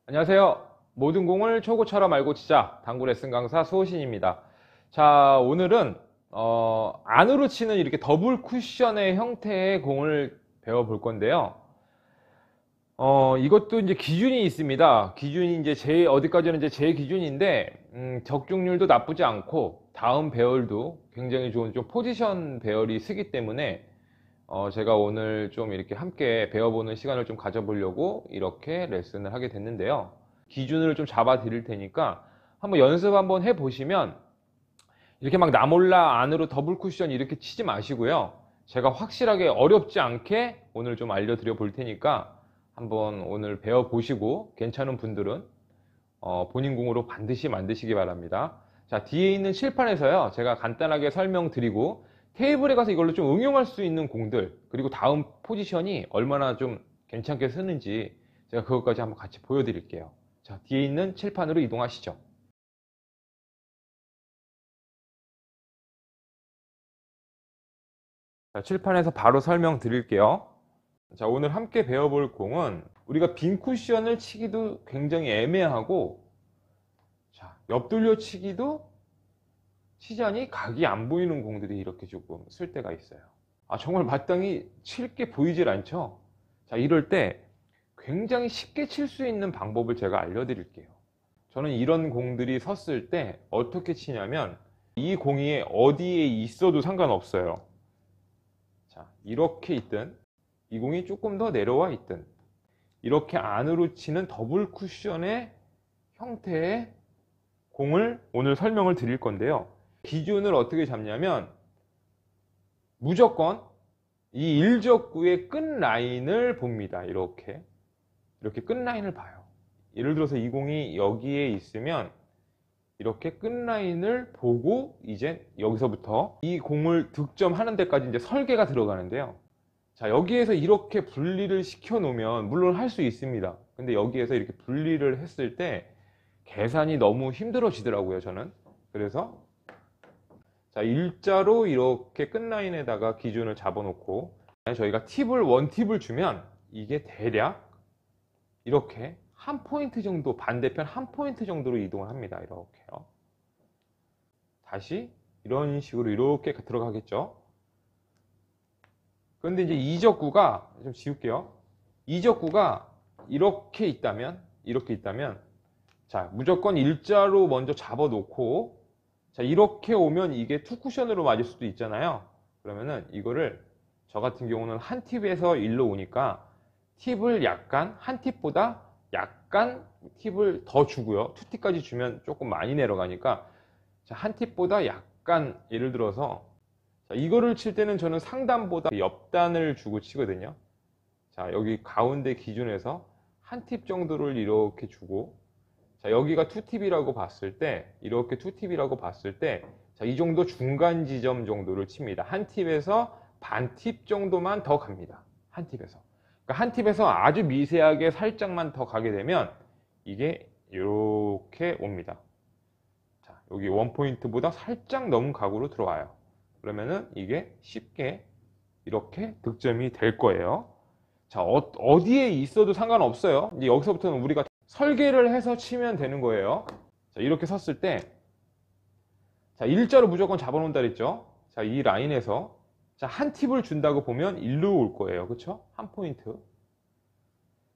안녕하세요. 모든 공을 초고처럼 알고 치자 당구 레슨 강사 수호신입니다. 자, 오늘은 안으로 치는 이렇게 더블 쿠션의 형태의 공을 배워볼 건데요. 이것도 이제 기준이 있습니다. 기준이 이제 어디까지는 이제 제 기준인데, 적중률도 나쁘지 않고, 다음 배열도 굉장히 좋은 좀 포지션 배열이 쓰기 때문에, 제가 오늘 좀 이렇게 함께 배워보는 시간을 좀 가져보려고 이렇게 레슨을 하게 됐는데요. 기준을 좀 잡아 드릴 테니까 한번 연습 한번 해 보시면 이렇게 막 나 몰라 안으로 더블 쿠션 이렇게 치지 마시고요. 제가 확실하게 어렵지 않게 오늘 좀 알려드려 볼 테니까 한번 오늘 배워 보시고 괜찮은 분들은 본인 공으로 반드시 만드시기 바랍니다. 자, 뒤에 있는 칠판에서요, 제가 간단하게 설명드리고 테이블에 가서 이걸로 좀 응용할 수 있는 공들, 그리고 다음 포지션이 얼마나 좀 괜찮게 쓰는지 제가 그것까지 한번 같이 보여드릴게요. 자, 뒤에 있는 칠판으로 이동하시죠. 자, 칠판에서 바로 설명드릴게요. 자, 오늘 함께 배워볼 공은 우리가 빈 쿠션을 치기도 굉장히 애매하고, 자, 옆돌려 치기도 시전이 각이 안 보이는 공들이 이렇게 조금 쓸 때가 있어요. 정말 마땅히 칠 게 보이질 않죠? 자, 이럴 때 굉장히 쉽게 칠 수 있는 방법을 제가 알려드릴게요. 저는 이런 공들이 섰을 때 어떻게 치냐면 이 공이 어디에 있어도 상관없어요. 자, 이렇게 있든 이 공이 조금 더 내려와 있든 이렇게 안으로 치는 더블 쿠션의 형태의 공을 오늘 설명을 드릴 건데요. 기준을 어떻게 잡냐면 무조건 이 일적구의 끝 라인을 봅니다. 이렇게 끝 라인을 봐요. 예를 들어서 이 공이 여기에 있으면 이렇게 끝 라인을 보고 이제 여기서부터 이 공을 득점하는 데까지 이제 설계가 들어가는데요. 자, 여기에서 이렇게 분리를 시켜 놓으면 물론 할 수 있습니다. 근데 여기에서 이렇게 분리를 했을 때 계산이 너무 힘들어지더라고요, 저는. 그래서 자, 일자로 이렇게 끝라인에다가 기준을 잡아놓고 저희가 원팁을 주면 이게 대략 이렇게 한 포인트 정도, 반대편 한 포인트 정도로 이동을 합니다. 이렇게요. 다시 이런 식으로 이렇게 들어가겠죠. 그런데 이제 이적구가 좀 지울게요. 이적구가 이렇게 있다면 자, 무조건 일자로 먼저 잡아놓고 자, 이렇게 오면 이게 투 쿠션으로 맞을 수도 있잖아요. 그러면은 이거를 저 같은 경우는 한 팁에서 일로 오니까 팁을 약간 한 팁보다 약간 팁을 더 주고요. 투 팁까지 주면 조금 많이 내려가니까 자, 한 팁보다 약간 예를 들어서 자, 이거를 칠 때는 저는 상단보다 옆단을 주고 치거든요. 자, 여기 가운데 기준에서 한 팁 정도를 이렇게 주고 자, 여기가 투팁이라고 봤을 때 이렇게 투팁이라고 봤을 때 자, 이 정도 중간 지점 정도를 칩니다. 한 팁에서 반 팁 정도만 더 갑니다. 한 팁에서. 그러니까 한 팁에서 아주 미세하게 살짝만 더 가게 되면 이게 이렇게 옵니다. 자, 여기 원 포인트보다 살짝 넘은 각으로 들어와요. 그러면은 이게 쉽게 이렇게 득점이 될 거예요. 자, 어디에 있어도 상관없어요. 이제 여기서부터는 우리가 설계를 해서 치면 되는 거예요. 자, 이렇게 섰을 때, 자, 일자로 무조건 잡아놓는다 그랬죠? 자, 이 라인에서, 자, 한 팁을 준다고 보면 일로 올 거예요. 그쵸? 한 포인트.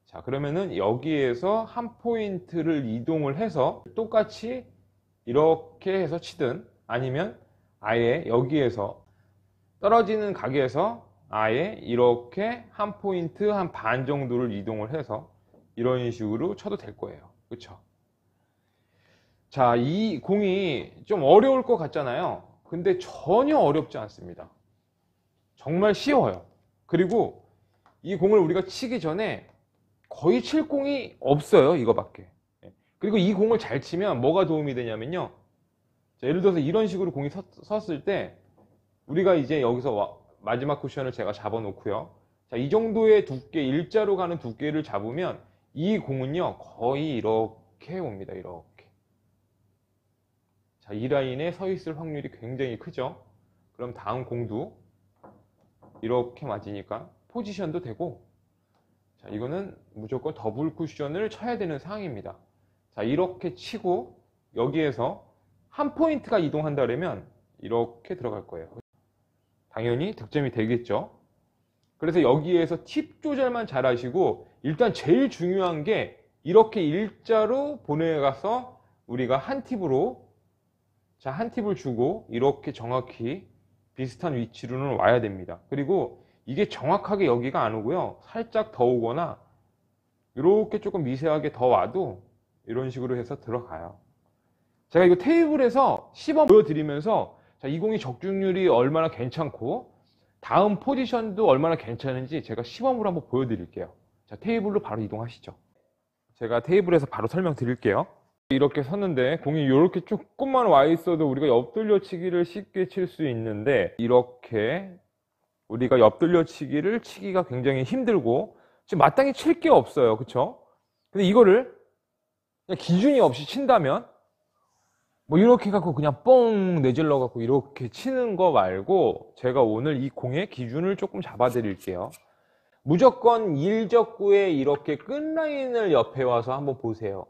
자, 그러면은 여기에서 한 포인트를 이동을 해서 똑같이 이렇게 해서 치든 아니면 아예 여기에서 떨어지는 각에서 아예 이렇게 한 포인트 한 반 정도를 이동을 해서 이런 식으로 쳐도 될 거예요. 그쵸? 자, 이 공이 좀 어려울 것 같잖아요. 근데 전혀 어렵지 않습니다. 정말 쉬워요. 그리고 이 공을 우리가 치기 전에 거의 칠 공이 없어요. 이거밖에. 그리고 이 공을 잘 치면 뭐가 도움이 되냐면요. 자, 예를 들어서 이런 식으로 공이 섰을 때 우리가 이제 여기서 마지막 쿠션을 제가 잡아놓고요. 자, 이 정도의 두께, 일자로 가는 두께를 잡으면 이 공은요, 거의 이렇게 옵니다. 이렇게. 자, 이 라인에 서 있을 확률이 굉장히 크죠? 그럼 다음 공도 이렇게 맞으니까 포지션도 되고, 자, 이거는 무조건 더블 쿠션을 쳐야 되는 상황입니다. 자, 이렇게 치고 여기에서 한 포인트가 이동한다면 이렇게 들어갈 거예요. 당연히 득점이 되겠죠. 그래서 여기에서 팁 조절만 잘 하시고, 일단 제일 중요한 게 이렇게 일자로 보내가서 우리가 한 팁으로, 자, 한 팁을 주고 이렇게 정확히 비슷한 위치로는 와야 됩니다. 그리고 이게 정확하게 여기가 안 오고요, 살짝 더 오거나 이렇게 조금 미세하게 더 와도 이런 식으로 해서 들어가요. 제가 이거 테이블에서 시범 보여드리면서, 자, 이 공이 적중률이 얼마나 괜찮고 다음 포지션도 얼마나 괜찮은지 제가 시범으로 한번 보여드릴게요. 자, 테이블로 바로 이동하시죠. 제가 테이블에서 바로 설명드릴게요. 이렇게 섰는데 공이 이렇게 조금만 와 있어도 우리가 옆돌려치기를 쉽게 칠 수 있는데, 이렇게 우리가 옆돌려치기를 치기가 굉장히 힘들고 지금 마땅히 칠 게 없어요. 그쵸? 근데 이거를 그냥 기준이 없이 친다면, 뭐 이렇게 갖고 그냥 뻥 내질러 갖고 이렇게 치는 거 말고, 제가 오늘 이 공의 기준을 조금 잡아 드릴게요. 무조건 일적구에 이렇게 끝라인을 옆에 와서 한번 보세요.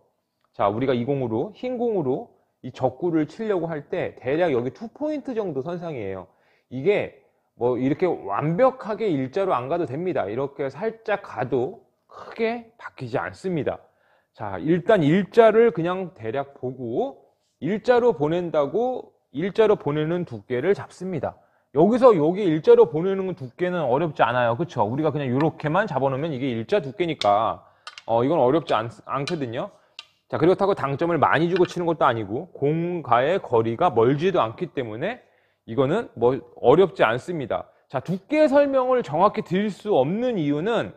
자, 우리가 이 공으로, 흰 공으로 이 적구를 치려고 할 때 대략 여기 2포인트 정도 선상이에요. 이게 뭐 이렇게 완벽하게 일자로 안 가도 됩니다. 이렇게 살짝 가도 크게 바뀌지 않습니다. 자, 일단 일자를 그냥 대략 보고 일자로 보낸다고 일자로 보내는 두께를 잡습니다. 여기서 여기 일자로 보내는 두께는 어렵지 않아요. 그쵸? 우리가 그냥 이렇게만 잡아놓으면 이게 일자 두께니까 이건 어렵지 않거든요. 자, 그렇다고 당점을 많이 주고 치는 것도 아니고 공과의 거리가 멀지도 않기 때문에 이거는 뭐 어렵지 않습니다. 자, 두께 설명을 정확히 드릴 수 없는 이유는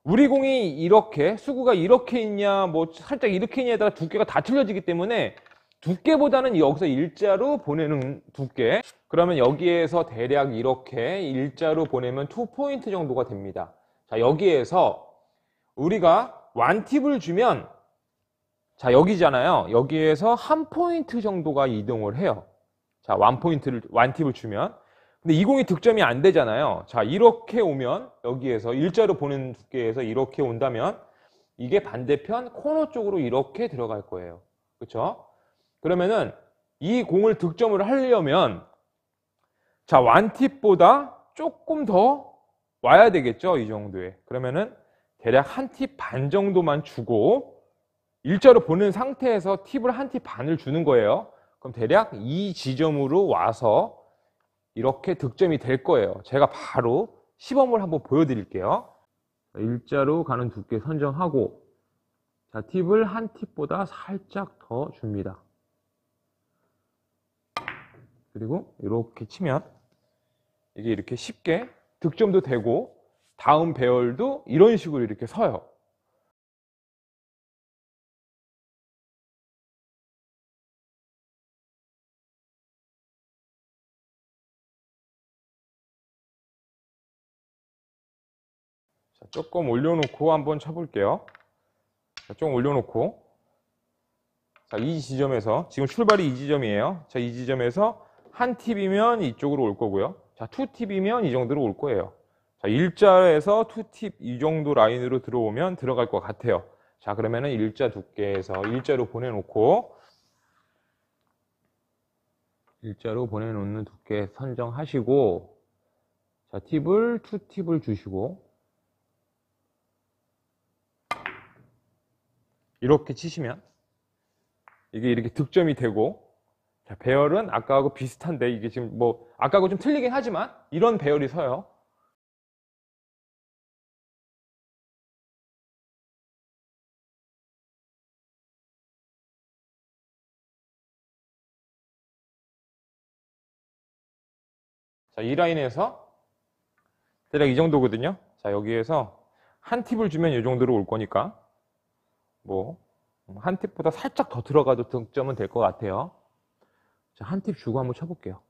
우리 공이 이렇게 수구가 이렇게 있냐 뭐 살짝 이렇게 있냐에 따라 두께가 다 틀려지기 때문에, 두께보다는 여기서 일자로 보내는 두께, 그러면 여기에서 대략 이렇게 일자로 보내면 2포인트 정도가 됩니다. 자, 여기에서 우리가 완팁을 주면, 자, 여기잖아요. 여기에서 한 포인트 정도가 이동을 해요. 자, 완팁을 주면. 근데 이 공이 득점이 안 되잖아요. 자, 이렇게 오면 여기에서 일자로 보내는 두께에서 이렇게 온다면 이게 반대편 코너 쪽으로 이렇게 들어갈 거예요. 그렇죠? 그러면은 이 공을 득점을 하려면, 자, 완팁보다 조금 더 와야 되겠죠. 이 정도에. 그러면은 대략 한 팁 반 정도만 주고 일자로 보는 상태에서 팁을 한 팁 반을 주는 거예요. 그럼 대략 이 지점으로 와서 이렇게 득점이 될 거예요. 제가 바로 시범을 한번 보여드릴게요. 일자로 가는 두께 선정하고, 자, 팁을 한 팁보다 살짝 더 줍니다. 그리고 이렇게 치면 이게 이렇게 쉽게 득점도 되고 다음 배열도 이런 식으로 이렇게 서요. 자, 조금 올려놓고 한번 쳐볼게요. 자, 좀 올려놓고, 자, 이 지점에서 지금 출발이 이 지점이에요. 자, 이 지점에서 한 팁이면 이쪽으로 올 거고요. 자, 투 팁이면 이 정도로 올 거예요. 자, 일자에서 투 팁 이 정도 라인으로 들어오면 들어갈 것 같아요. 자, 그러면은 일자 두께에서 일자로 보내놓고, 일자로 보내놓는 두께 선정하시고, 자, 팁을 투 팁을 주시고 이렇게 치시면 이게 이렇게 득점이 되고, 자, 배열은 아까하고 비슷한데 이게 지금 뭐 아까하고 좀 틀리긴 하지만 이런 배열이 서요. 자, 이 라인에서 대략 이 정도거든요. 자, 여기에서 한 팁을 주면 이 정도로 올 거니까 뭐 한 팁보다 살짝 더 들어가도 득점은 될 것 같아요. 자, 한 팁 주고 한번 쳐볼게요.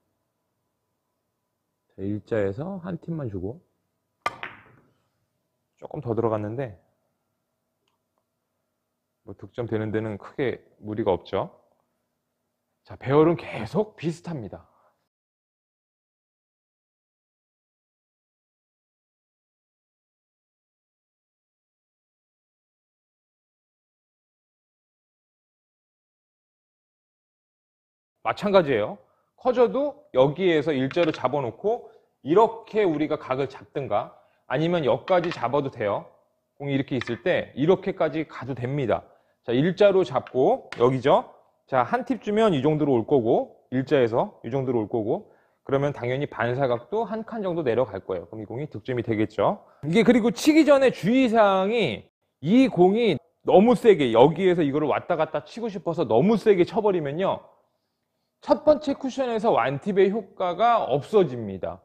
자, 일자에서 한 팁만 주고, 조금 더 들어갔는데 뭐 득점 되는 데는 크게 무리가 없죠. 자, 배열은 계속 비슷합니다. 마찬가지예요. 커져도 여기에서 일자로 잡아놓고 이렇게 우리가 각을 잡든가 아니면 여기까지 잡아도 돼요. 공이 이렇게 있을 때 이렇게까지 가도 됩니다. 자, 일자로 잡고 여기죠. 자, 한 팁 주면 이 정도로 올 거고 일자에서 이 정도로 올 거고 그러면 당연히 반사각도 한 칸 정도 내려갈 거예요. 그럼 이 공이 득점이 되겠죠. 이게 그리고 치기 전에 주의사항이 이 공이 너무 세게 여기에서 이거를 왔다 갔다 치고 싶어서 너무 세게 쳐버리면요. 첫 번째 쿠션에서 완팁의 효과가 없어집니다.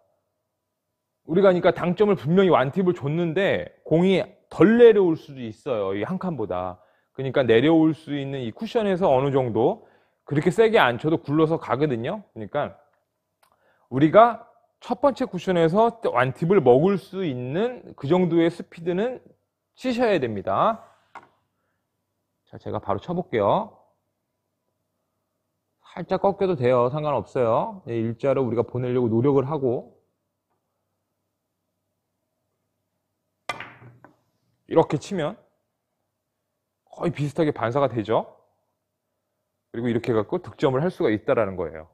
우리가 그러니까 당점을 분명히 완팁을 줬는데 공이 덜 내려올 수도 있어요. 이 한 칸보다. 그러니까 내려올 수 있는 이 쿠션에서 어느 정도 그렇게 세게 안 쳐도 굴러서 가거든요. 그러니까 우리가 첫 번째 쿠션에서 완팁을 먹을 수 있는 그 정도의 스피드는 치셔야 됩니다. 자, 제가 바로 쳐볼게요. 살짝 꺾여도 돼요. 상관없어요. 일자로 우리가 보내려고 노력을 하고 이렇게 치면 거의 비슷하게 반사가 되죠. 그리고 이렇게 갖고 득점을 할 수가 있다는 거예요.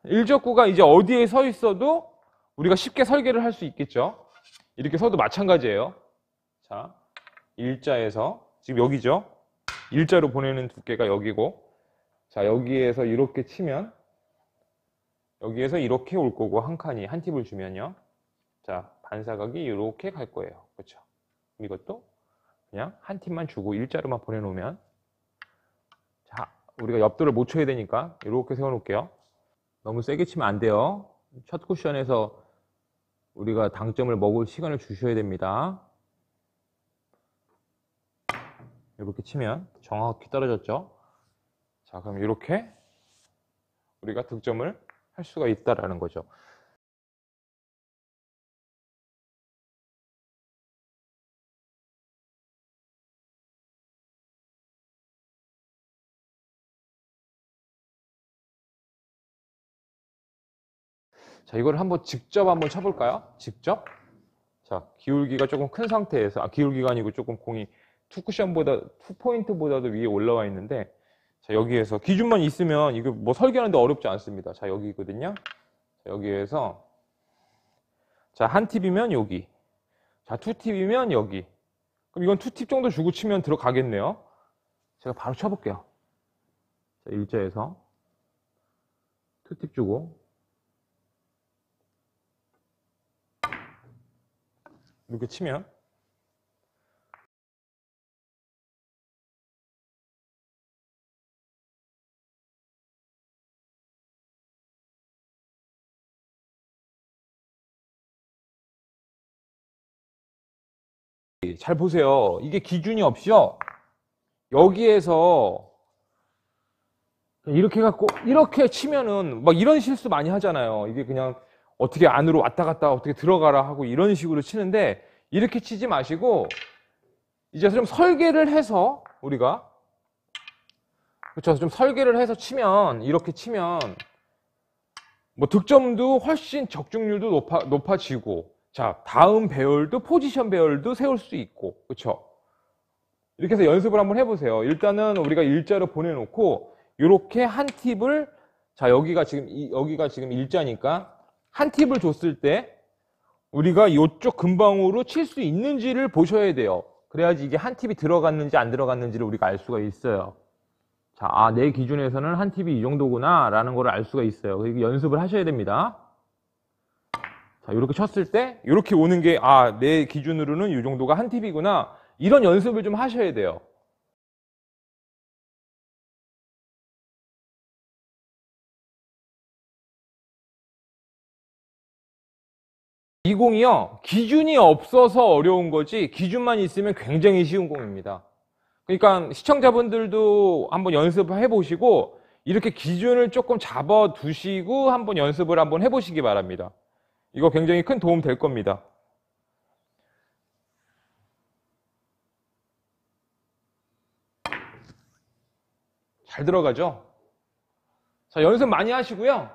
일적구가 이제 어디에 서 있어도 우리가 쉽게 설계를 할 수 있겠죠. 이렇게 서도 마찬가지예요. 자, 일자에서 지금 여기죠. 일자로 보내는 두께가 여기고 자, 여기에서 이렇게 치면 여기에서 이렇게 올 거고 한 칸이 한 팁을 주면요. 자, 반사각이 이렇게 갈 거예요. 그렇죠? 이것도 그냥 한 팁만 주고 일자로만 보내놓으면 자, 우리가 옆돌을 못 쳐야 되니까 이렇게 세워놓을게요. 너무 세게 치면 안 돼요. 첫 쿠션에서 우리가 당점을 먹을 시간을 주셔야 됩니다. 이렇게 치면 정확히 떨어졌죠. 자, 그럼 이렇게 우리가 득점을 할 수가 있다라는 거죠. 자, 이걸 한번 직접 한번 쳐볼까요? 직접. 자, 기울기가 조금 큰 상태에서, 기울기가 아니고 조금 공이 투포인트보다도 위에 올라와 있는데, 자, 여기에서 기준만 있으면 이거 뭐 설계하는데 어렵지 않습니다. 자, 여기거든요. 자, 여기에서, 자, 한 팁이면 여기. 자, 투 팁이면 여기. 그럼 이건 투 팁 정도 주고 치면 들어가겠네요. 제가 바로 쳐볼게요. 자, 일자에서 투 팁 주고, 이렇게 치면 잘 보세요. 이게 기준이 없이요. 여기에서 이렇게 갖고 이렇게 치면은 막 이런 실수 많이 하잖아요. 이게 그냥 어떻게 안으로 왔다 갔다 어떻게 들어가라 하고 이런 식으로 치는데 이렇게 치지 마시고 이제 좀 설계를 해서 우리가 그렇죠. 좀 설계를 해서 치면 이렇게 치면 뭐 득점도 훨씬 적중률도 높아지고 자, 다음 배열도 포지션 배열도 세울 수 있고 그렇죠. 이렇게 해서 연습을 한번 해보세요. 일단은 우리가 일자로 보내놓고 이렇게 한 팁을 자, 여기가 지금 일자니까 한 팁을 줬을 때 우리가 이쪽 근방으로 칠 수 있는지를 보셔야 돼요. 그래야지 이게 한 팁이 들어갔는지 안 들어갔는지를 우리가 알 수가 있어요. 자, 내 기준에서는 한 팁이 이 정도구나 라는 걸 알 수가 있어요. 그리고 연습을 하셔야 됩니다. 자, 이렇게 쳤을 때 이렇게 오는 게 내 기준으로는 이 정도가 한 팁이구나. 이런 연습을 좀 하셔야 돼요. 이 공이요, 기준이 없어서 어려운 거지 기준만 있으면 굉장히 쉬운 공입니다. 그러니까 시청자분들도 한번 연습을 해보시고 이렇게 기준을 조금 잡아 두시고 한번 연습을 한번 해보시기 바랍니다. 이거 굉장히 큰 도움 될 겁니다. 잘 들어가죠? 자, 연습 많이 하시고요.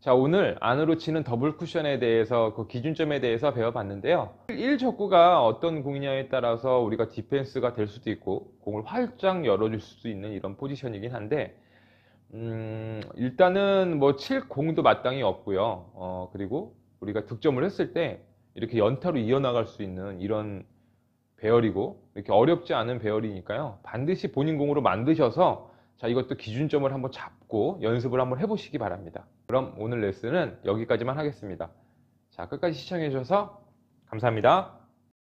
자, 오늘 안으로 치는 더블 쿠션에 대해서 그 기준점에 대해서 배워봤는데요. 1적구가 어떤 공이냐에 따라서 우리가 디펜스가 될 수도 있고 공을 활짝 열어줄 수도 있는 이런 포지션이긴 한데 일단은 뭐 칠 공도 마땅히 없고요. 그리고 우리가 득점을 했을 때 이렇게 연타로 이어나갈 수 있는 이런 배열이고 이렇게 어렵지 않은 배열이니까요. 반드시 본인 공으로 만드셔서 자, 이것도 기준점을 한번 잡고 연습을 한번 해보시기 바랍니다. 그럼 오늘 레슨은 여기까지만 하겠습니다. 자, 끝까지 시청해 주셔서 감사합니다.